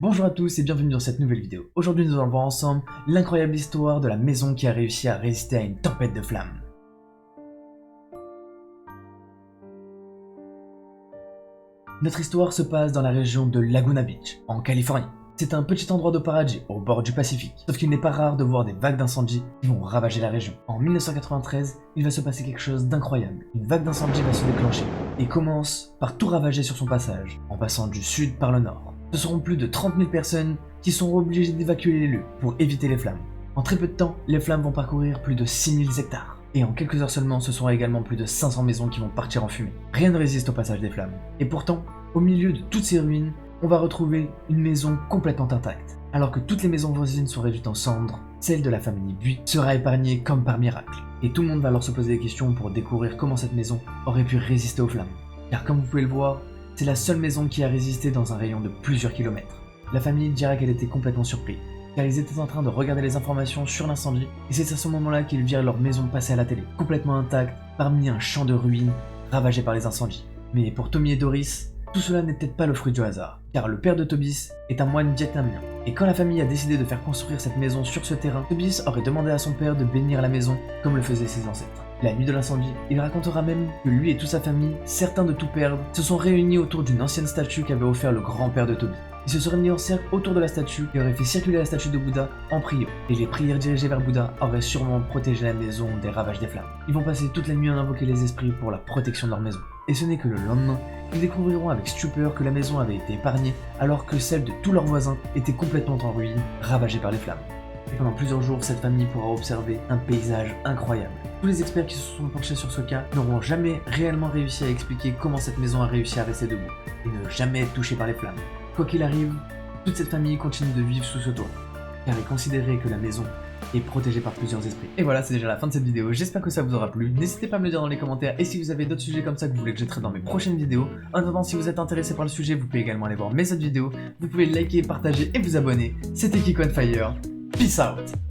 Bonjour à tous et bienvenue dans cette nouvelle vidéo. Aujourd'hui nous allons voir ensemble l'incroyable histoire de la maison qui a réussi à résister à une tempête de flammes. Notre histoire se passe dans la région de Laguna Beach, en Californie. C'est un petit endroit de paradis au bord du Pacifique, sauf qu'il n'est pas rare de voir des vagues d'incendie qui vont ravager la région. En 1993, il va se passer quelque chose d'incroyable. Une vague d'incendie va se déclencher et commence par tout ravager sur son passage, en passant du sud par le nord. Ce seront plus de 30 000 personnes qui seront obligées d'évacuer les lieux pour éviter les flammes. En très peu de temps, les flammes vont parcourir plus de 6 000 hectares. Et en quelques heures seulement, ce seront également plus de 500 maisons qui vont partir en fumée. Rien ne résiste au passage des flammes. Et pourtant, au milieu de toutes ces ruines, on va retrouver une maison complètement intacte. Alors que toutes les maisons voisines sont réduites en cendres, celle de la famille Bui sera épargnée comme par miracle. Et tout le monde va alors se poser des questions pour découvrir comment cette maison aurait pu résister aux flammes. Car comme vous pouvez le voir, c'est la seule maison qui a résisté dans un rayon de plusieurs kilomètres. La famille dira qu'elle était complètement surprise, car ils étaient en train de regarder les informations sur l'incendie, et c'est à ce moment-là qu'ils virent leur maison passer à la télé, complètement intacte, parmi un champ de ruines ravagé par les incendies. Mais pour Tommy et Doris, tout cela n'est peut-être pas le fruit du hasard, car le père de Tobias est un moine vietnamien. Et quand la famille a décidé de faire construire cette maison sur ce terrain, Tobias aurait demandé à son père de bénir la maison comme le faisaient ses ancêtres. La nuit de l'incendie, il racontera même que lui et toute sa famille, certains de tout perdre, se sont réunis autour d'une ancienne statue qu'avait offert le grand-père de Toby. Ils se seraient mis en cercle autour de la statue et auraient fait circuler la statue de Bouddha en priant. Et les prières dirigées vers Bouddha auraient sûrement protégé la maison des ravages des flammes. Ils vont passer toute la nuit à invoquer les esprits pour la protection de leur maison. Et ce n'est que le lendemain qu'ils découvriront avec stupeur que la maison avait été épargnée alors que celle de tous leurs voisins était complètement en ruine, ravagée par les flammes. Et pendant plusieurs jours, cette famille pourra observer un paysage incroyable. Tous les experts qui se sont penchés sur ce cas n'auront jamais réellement réussi à expliquer comment cette maison a réussi à rester debout et ne jamais être touchée par les flammes. Quoi qu'il arrive, toute cette famille continue de vivre sous ce toit, car il est considéré que la maison est protégée par plusieurs esprits. Et voilà, c'est déjà la fin de cette vidéo, j'espère que ça vous aura plu. N'hésitez pas à me le dire dans les commentaires et si vous avez d'autres sujets comme ça que vous voulez que je traite dans mes prochaines vidéos. En attendant, si vous êtes intéressé par le sujet, vous pouvez également aller voir mes autres vidéos. Vous pouvez liker, partager et vous abonner. C'était Kiko on Fire. Peace out!